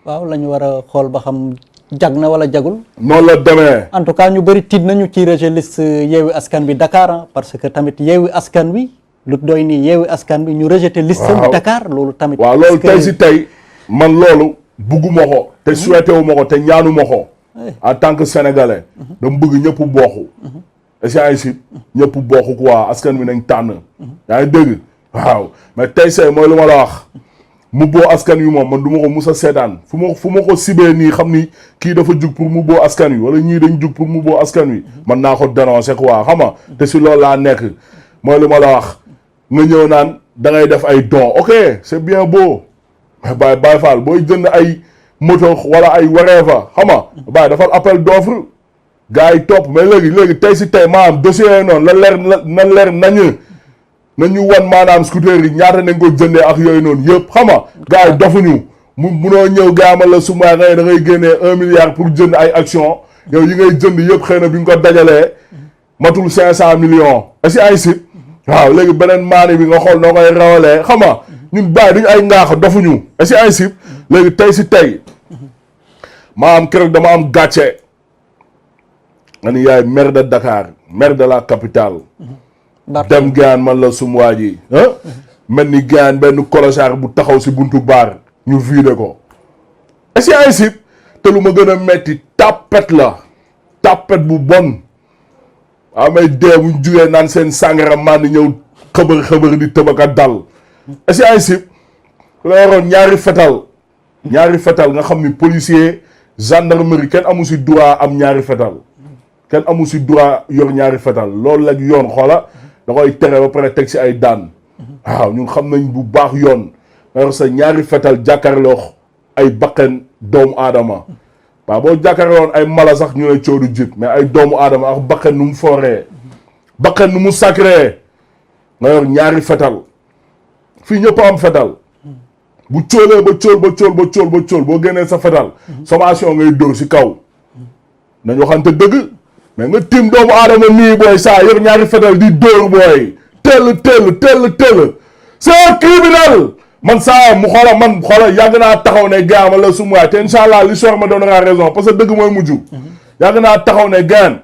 waaw la ñu war a xool ba xam jag na wala jagul. noonu la demee. en tout cas ñu bëri tiit nañu ci rejet liste Yewwi Askan Wi Dakar parce que tamit Yewwi Askan Wi lu doy nii Yewwi Askan Wi ñu rejeté liste Dakar loolu tamit. waaw loolu tey si tey man loolu bugguma ko te souhaité wu ma ko te ñaanu ma ko en tant que sénégalais dama bëgg ñëpp bokku échange ñëpp bokku quoi askan wi nañ tànn yaa ngi dégg waaw mais tey say mooy lu ma la wax mu boo askan wi moom man du ma ko mus a seetaan fu ma ko sibee nii xam ni kii dafa jug pour mu boo askan wi wala ñii dañ jug pour mu boo askan wi man naa ko dénoncer quoi xam nga te si loolu laa nekk mooy lu ma la wax nga ñëw naan da ngay def ay dons ok c'est bien beau mais Baye Fall booy jënd ay moto wala ay whatever xam nga Baye dafal appel d'offre gars yi topp mais léegi tey si tey maanaam dossier yooyu noonu na leer nañu wan maanaam scooter yi ñaata nañ ko jëndee ak yooyu noonu yëpp xam nga gars yi dofuñu munoo ñëw gaamal la suma ngay da ngay génnee 1 milliard pour jënd ay action yow yi ngay jënd yëpp xëy na bi nga ko dajalee matul 500 millions est-ce que ay sit waaw léegi beneen maani bi nga xool noo koy rawalee xam nga ñun bàyyi duñu ay ngaax dofuñu est-ce que ay sit léegi tey si tey maanaam keroog dama am gàcce nga ni yaay maire de Dakar maire de la capitale dem gaan man la sum waa ji mel ni gaan benn colossar bu taxaw si buntu baar ñu vidé ko est-ce que ay sit te lu ma gën a metti tapet la tapet bu bon waaw may dee buñ jugee naan seen sàngara man di ñëw xëbër di tëbaka dal est-ce que ay sit la yoroon ñaari fetal nga xam ni policier gendarmerie kenn amu si droit am ñaari fetal kenn amu si droit yor ñaari fetal loolu la yoon xoola da koy tere ba pare teg si ay daan waaw ñun xam nañ bu baax yoon nga yor sa ñaari fetal jàkkaarloo ay bakkan doomu aadama waaw boo jàkkaarloon ay mala sax ñu ne coodu jib mais ay doomu aadama ak bakkan nu mu fooree bakkan nu mu sacré nga yor ñaari fetal fii ñëpp am fetal bu cóolee ba cóol boo génnee sa fetal sommation ngay dóor si kaw nañ waxante dëgg mais nga tim doomu aadama nii booy saa yor ñaari fetal di dóor booy tell c'est un criminel man saa mu xoola yàgg naa taxaw ne gaan man la sum waay te incha allah l'histoire me donnera raison parce que dëgg mooy mujj yàgg naa taxaw ne gaan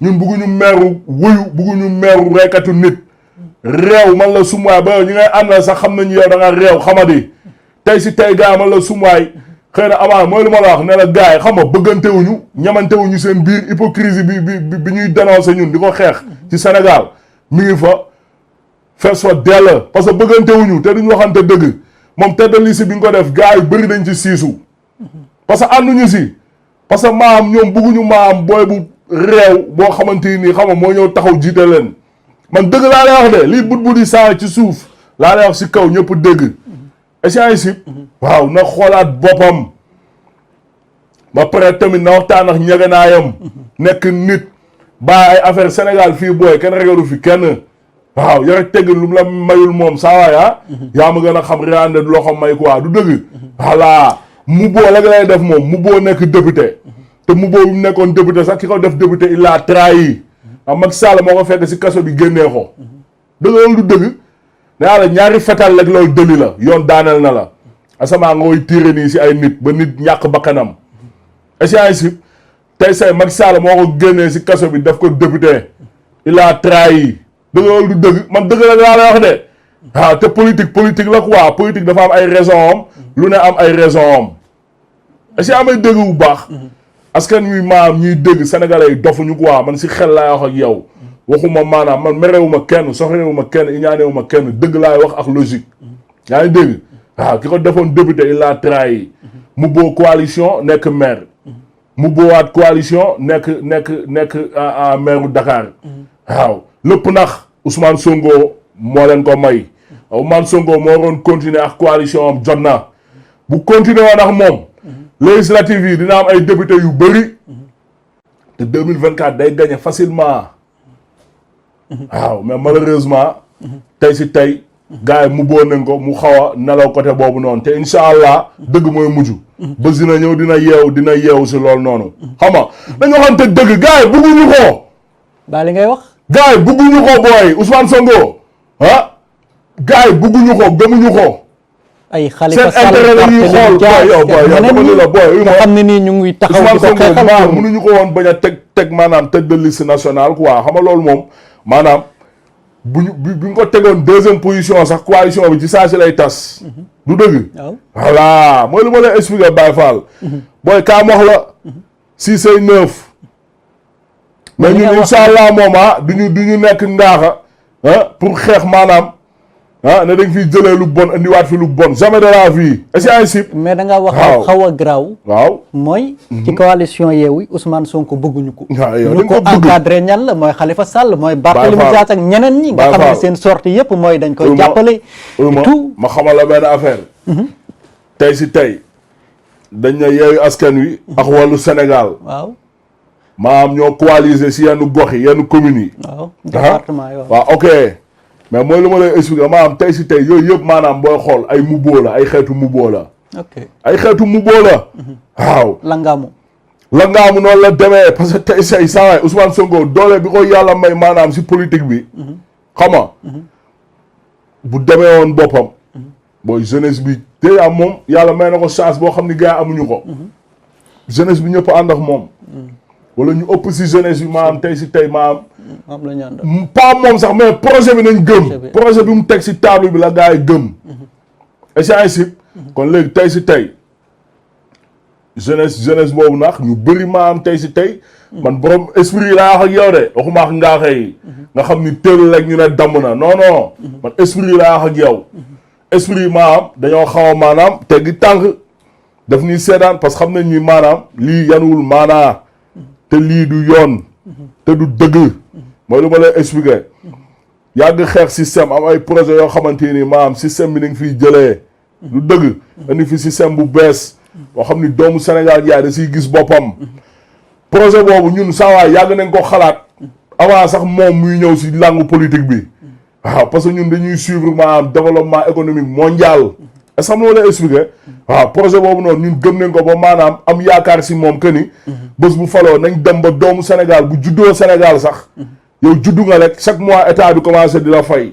ñun bugguñu meeru wuyu bugguñu meeru reykatu nit réew man la sum waay ba yow ñi ngay àndal sax xam nañu yow da nga réew xamadi tey si tey gaan man la sum waay xëy na amaan mooy lu ma la wax ne la gars yi xam nga bëggantewuñu ñamantewuñu seen biir hypocrisie bi ñuy dénoncer ñun di ko xeex ci Sénégal mi ngi fa fees fa dell parce que bëggantewuñu te duñu waxante dëgg moom tête de liste bi nga ko def gars yi bëri dañ ci siisu parce que ànduñu si parce que maam ñoom bëgguñu maam booy bu réew boo xamante ni xam nga moo ñëw taxaw jiite leen man dëgg laa lay wax de lii but di saa ci suuf laa lay wax si kaw ñëpp dëgg échange waaw na xoolaat boppam ba pare tamit na waxtaan ak ñeganaayam nekk nit ba ay affaire Sénégal fii booy kenn regalu fi kenn waaw yore tegg lu mu la mayul moom saa waay yaa ma gën a xam réande du loxo may quoi du dëgg voilà mu boo la lay def moom mu boo nekk député te mu boo bi mu nekkoon député sax ki ko def député il a trahi Macky Sall moo ko fekk si kaso bi génnee ko dëgg loolu du dëgg nee la ñaari fetal rek loolu dëli la yoon daaneel na la asamaa nga koy tiire nii si ay nit ba nit ñàkk bakkanam échange tey say Macky Sall moo ko génnee si kaso bi daf ko député il a trahi dëgg loolu du dëgg man dëgg la laa lay wax de waaw te politique la quoi politique dafa am ay raison am lu ne am ay raison am est-ce que amay dëgg bu baax askan wi maam ñuy dégg sénégalais yi dofuñu quoi man si xel laay wax ak yow waxuma maanaam man merewuma kenn soxrewuma kenn iñaanewuma kenn dëgg laay wax ak logique yaa ngi dégg waaw ki ko defoon député il a trahi mu boo coalition nekk maire mu boowaat coalition nekk maire u Dakar waaw lépp nax Ousmane Sonko moo leen ko may Ousmane Sonko moo doon continuer ak coalition am jot na bu continuer woon ak moom législative yi dina am ay député yu bëri te 2024 day gagné facilement waaw mais malheureusement tey si tey gars yi mu boo nañ ko mu xaw a nelaw côté boobu noonu te incha allah dëgg mooy mujj ba dina ñëw dina yeewu si loolu noonu xam nga dañu waxante dëgg gars yi bëgguñu ko baa li ngay wax gars yi bëgguñu ko booy Ousmane Sonko gars yi bëgguñu ko gëmuñu ko ay Khalifa seen intérêt la ñuy xool boy nga xam ne nii ñu ngi taxaw di ko xeexal mënuñu ko woon bañ a teg maanaam tête de liste nationale quoi xam nga loolu moom maanaam bu ñu ko tegoon deuxième position sax coalition bi ci saa si lay tas. du dëgg. voilà mooy lu ma lay expliquer Baye Fall. booy kaam wax la. 6 ay 9. mais ñun incha allah moom du ñu nekk ngaaxa pour xeex maanaam ne dañ fiy jëlee lu bon indiwaat fi lu bon jamais de la vie. est-ce que mais da nga wax xaw a garaaw. waaw mooy. ci coalition Yewwi Ousmane Sonko bëgguñu ko. yow ñu ko encadré ñan la mooy Khalifa Sall mooy Barthélémy Dias ak ñeneen ñi. nga xam ne seen sortie yëpp mooy dañ koy jàppale. tout ma xamal la benn affaire. tey si tey dañ ne Yewwi Askan Wi. ak Wallu Sénégal. waaw. maanaam ñoo coaliser si yenn gox yi yenn communes yi. waaw département yi waaw ok mais mooy lu ma lay expliquer maanaam tey si tey yooyu yëpp maanaam booy xool ay muboo la ay xeetu muboo la. ok ay xeetu muboo la. waaw langaamu noonu la demee parce que tey say saa waay Ousmane Sonko doole bi ko yàlla may maanaam si politique bi. xam nga bu demee woon boppam. booy jeunesse bi déjà moom yàlla may na ko chance boo xam ni gars yi amuñu ko. jeunesse bi ñëpp ànd ak moom. wala ñu ëpp si jeunesse bi maanaam tey si tey maanaam. moom la ñu ànd pas moom sax mais projet bi nañ gëm. projet bi mu teg si table bi la gars yi gëm. échange kon léegi tey si tey jeunesse boobu nag ñu bëri maanaam tey si tey. man borom esprit laa wax ak yow de waxuma ak ngaaxe yi. nga xam ni teel rek ñu ne damm na non non. man esprit laa wax ak yow. esprit maanaam dañoo xaw a maanaam teggi tànk daf ñuy seedaan parce que xam nañ ni maanaam lii yanuwul maanaa. te lii du yoon te du dëgg mooy lu ma lay expliquer yàgg xeex système am ay projet yoo xamante ni maanaam système bi nañ fiy jëlee du dëgg indi fi système bu bees boo xam ni doomu Sénégal yaay da siy gis boppam projet boobu ñun saa waay yàgg nañ ko xalaat avant sax moom muy ñëw si langue politique bi waaw parce que ñun dañuy suivre maanaam développement économique mondial est-ce que xam nga lay expliquer waaw projet boobu noonu ñun gëm nañ ko ba maanaam am yaakaar si moom que ni bés bu faloo nañ dem ba doomu Sénégal bu juddoo Sénégal sax yow juddu nga rek chaque mois état bi commencé di la fay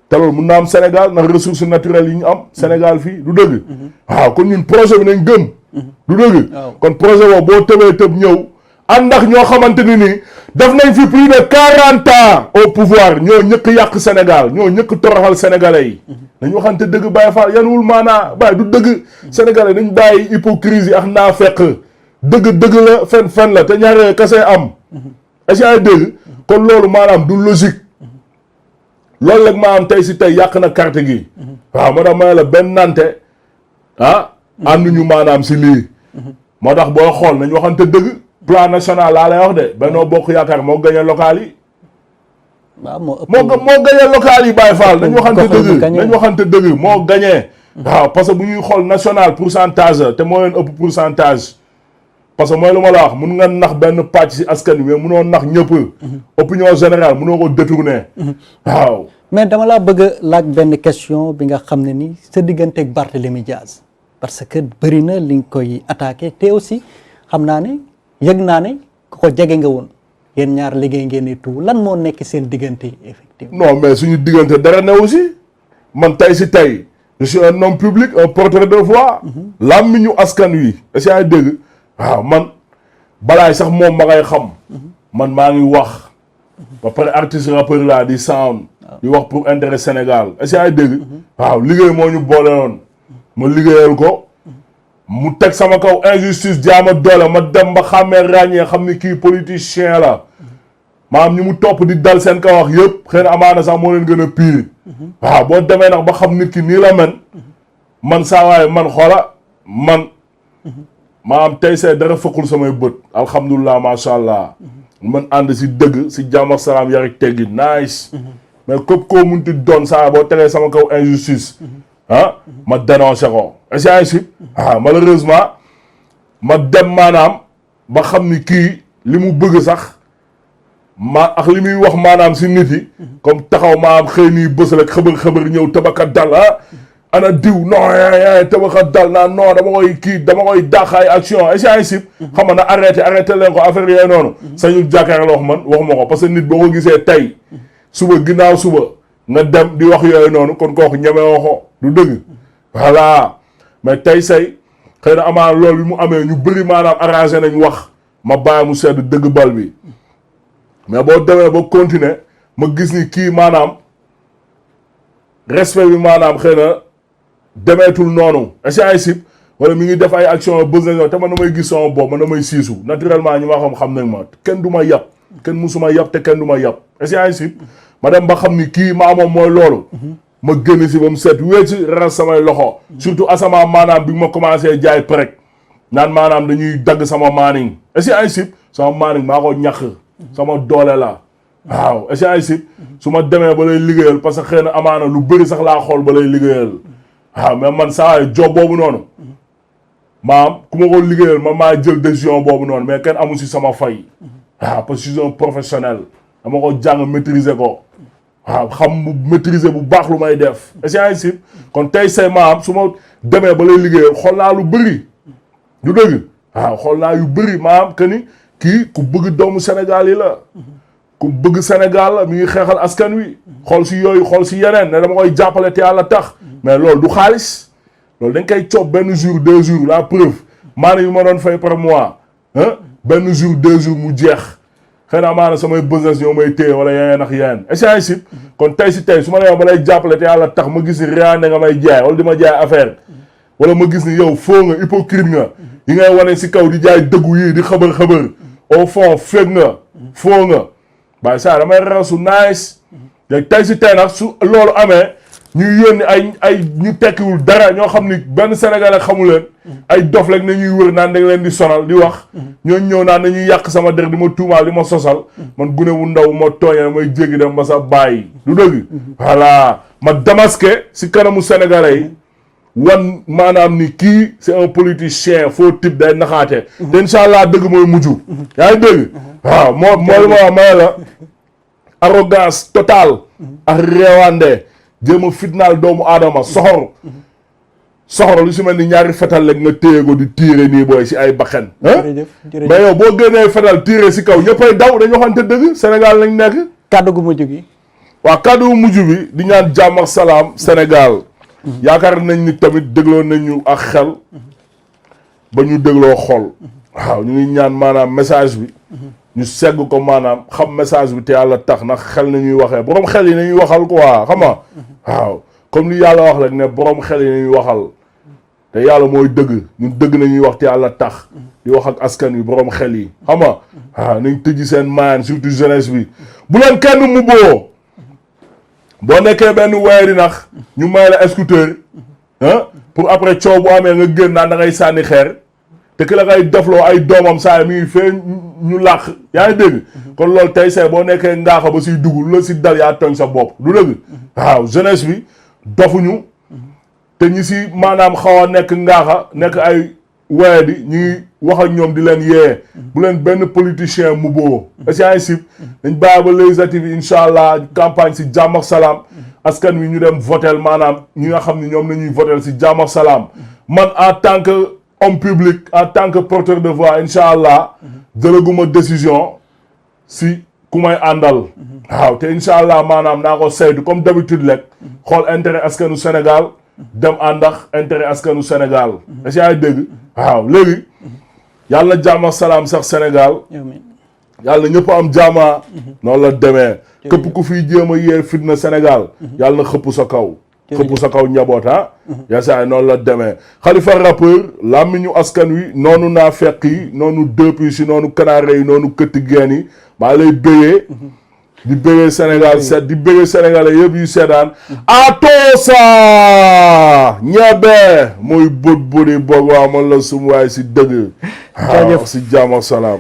te loolu mun na am Sénégal ndax ressources naturelles yi ñu am Sénégal fii du dëgg waaw kon ñun projet bi nañ gëm du dëgg kon projet boobu boo tëbee tëb ñëw ànd ak ñoo xamante ni nii def nañ fi plus de 40 ans au pouvoir ñoo ñëkk yàq Sénégal ñoo ñëkk toroxal sénégalais yi dañu waxante dëgg Baye Fall yanuwul maanaa Baye du dëgg sénégalais dañ bàyyi hypocrisie ak naa fekk dëgg la fen la te ñaaree kase am est-ce que dëgg kon loolu maanaam du logique loolu rek maanaam tey si tey yàq na carte gi waaw moo tax ma la benn nante ànduñu maanaam si lii moo tax booy xool nañ waxante dëgg plan national laa lay wax de Benno Bokk Yaakaar moo gagné local yi waaw moo gagné local yi Baye Fall nañ waxante dëgg moo gagné waaw parce que bu ñuy xool national pourcentage te moo leen ëpp pourcentage parce que mooy lu ma la wax mun nga nax benn pàcc si askan wi mais munoo nax ñëpp opinion générale munoo ko détourner waaw mais dama laa bëgg a laaj benn question bi nga xam ne ni sa diggante ak Barthélémy Dias parce que bëri na li nga koy attaqué te aussi xam naa ne yëg naa ne ku ko jege nga woon yéen ñaar liggéey ngeen ni tout lan moo nekk seen diggante effectivement. non mais suñu diggante dara ne aussi man tey si tey je suis un homme public un porteur de voix. làmmiñu askan wi est-ce que dégg waaw man balaay sax moom ma ngay xam. man maa ngi wax. ba pare artiste rappeur laa di sound. di wax pour intérêt Sénégal est-ce que dégg. waaw liggéey moo ñu boole woon. ma liggéeyal ko. mu teg sama kaw injustice jaama doole ma dem ba xàmmee ràññee xam ni kii politicien la maanaam ñi mu topp di dal seen kaw wax yëpp xëy na amaana sax moo leen gën a pire waaw boo demee nag ba xam nit ki nii la man saa waaye man xoola man maanaam tey see dara fëkkul samay bët alhamdulilah macha allah man ànd si dëgg si jàmm ak salaam yar ak teggi nice mais képp koo munti doon saa boo tegee sama kaw injustice ma dénoncé ko est-ce que malheureusement ma dem maanaam ba xam ni kii li mu bëgg sax ak li muy wax maanaam si nit yi comme taxaw maanaam xëy nii bës rek xëbër ñëw tabaka dal ana diw non tabaka dal naa non dama koy dàq ay action est-ce que xam nga na arrêté leen ko affaire yooyu noonu sañu jàkkaar la wax man waxuma ko parce que nit boo ko gisee tey suba ginnaaw suba nga dem di wax yooyu noonu kon kooku ñemewoo ko du dëgg voilà mais tey say xëy na amaana loolu bi mu amee ñu bëri maanaam arrangé nañ wax ma bàyyi mu sedd dëgg bal bi mais boo demee ba continuer ma gis ni kii maanaam respect bi maanaam xëy na demeetul noonu est wala mi ngi def ay action besoin te man damay gis sama bopp man damay siisu naturellement ñi ma xam nañ ma kenn du ma yab kenn musuma yab te kenn du ma yab est ma dem ba xam ni kii maa moom mooy loolu ma génn si ba mu set wécc raxas samay loxo surtout asama maanaam bi ma commencé jaay prek naan maanaam dañuy dagg sama maaning est sama maaning maa ko ñàkk sama doole la waaw est su ma demee ba lay liggéeyal parce que xëy na amaana lu bëri sax laa xool ba lay liggéeyal waaw mais man saa job boobu noonu maam ku ma ko liggéeyal man maa jël décision boobu noonu mais kenn amul si sama fay waaw parce que je suis un professionnel dama ko jàng maîtriser ko waaw xam mu maîtriser bu baax lu may def est-ce kon tey say maam su ma demee ba lay liggéeyal xool naa lu bëri du dëgg waaw xool naa yu bëri maam que ni kii ku bëgg doomu Sénégal yi la ku bëgg Sénégal la mi ngi xeexal askan wi xool si yooyu xool si yeneen ne dama koy jàppale te yàlla tax mais loolu du xaalis loolu dañ koy coob benn jour 2 jours la preuve maanaam yu ma doon fay par mois benn jour 2 jours mu jeex xëy na amaana samay business ñoo may téye wala yeneen ak yeneen est-ce kon tey si tey su ma nee ba lay jàppale te yàlla tax ma gis ni réane nga may jaay wala di ma jaay affaire wala ma gis ni yow foo nga hypocrite nga yi ngay wane si kaw di jaay dëggu yii di xëbër au fond fekk nga foo nga waaye saa damay rasu nice te tey si tey nag su loolu amee ñuy yónni ay ñu tekkiwul dara ñoo xam ni benn Sénégalais xamu leen ay dof rek na ñuy wër naan dañ leen di sonal di wax ñooñu ñëw naan dañuy yàq sama der di ma tuumaal di ma sosal man gune wu ndaw ma tooñee may jéggi dem ba sa bàyyi du dëgg voilà ma damasqué si kanamu Sénégalais yi wan maanaam ni kii c'est un politicien faux type day naxaate te incha allah dëgg mooy mujj yaa ngi dëgg waaw mooy ma wax ma la arrogance totale ak réewande jéem a fitnaal doomu aadama soxor lu si mel ni ñaari fetal rek nga téye ko di tiire nii booy si ay baxen mais yow boo génnee fetal tiire si kaw ñëppay daw dañu waxante dëgg Sénégal lañ nekk kàddu gu mujj gi waaw kàddu gu mujj bi di ñaan jàmm ak salaam Sénégal yaakaar nañ ni tamit dégloo nañu ak xel ba ñu dégloo xol waaw ñu ngi ñaan maanaam message bi ñu segg ko maanaam xam message bi te yàlla tax ndax xel nañuy waxee borom xel yi nañuy waxal quoi xam nga waaw comme li yàlla wax rek ne borom xel yi nañuy waxal te yàlla mooy dëgg ñun dëgg nañuy wax te yàlla tax di wax ak askan wi borom xel yi xam nga waaw nañ tëjji seen maan surtout jeunesse bi bu leen kenn mu boo nekkee benn weeri nax ñu may la scooter pour après coow bu amee nga génn naan da ngay sànni xeer te ki la ngay defloo ay doomam saa mi ngi fee ñu làq yaa ngi dégg kon loolu tey say boo nekkee ngaaxa ba siy dugg la si dal yaa tooñ sa bopp du dëgg waaw jeunesse bi dofuñu te ñi si maanaam xaw a nekk ngaaxa nekk ay waye di ñu ngi wax ak ñoom di leen yee bu leen benn politicien mu boo est-ce dañ bàyyi ba législative yi incha allah campagne si jàmm ak salaam askan wi ñu dem votel maanaam ñi nga xam ni ñoom nañuy votel si jàmm ak salaam man en tant que homme public en tant que porteur de voix incha allah jëlaguma décision si ku may àndal waaw te incha allah maanaam naa ko saytu comme d'habitude rek xool intérêt askanu Sénégal dem àndax intérêt askanu Sénégal est-ce que dégg waaw léegi yàlla na jàmm ak salaam sax Sénégal yàlla na ñëpp am jàmma noonu la demee képp ku fiy jéem a yee fitna Sénégal yàlla na xëpp sa kaw xëpp sa kaw njaboot yaa saa noonu la demee Khalifa rappeur làmmiñu askan wi noonu naa fekk yi noonu dëpp si noonu kanaare yi noonu këtti geen yi maa lay béyee di bëggee Sénégal set di bëggee Sénégalais yëpp yu seetaan atoosa ñebe mooy bët bëri boog waa man la sum waay si dëgg waaw si jàmm ak salaam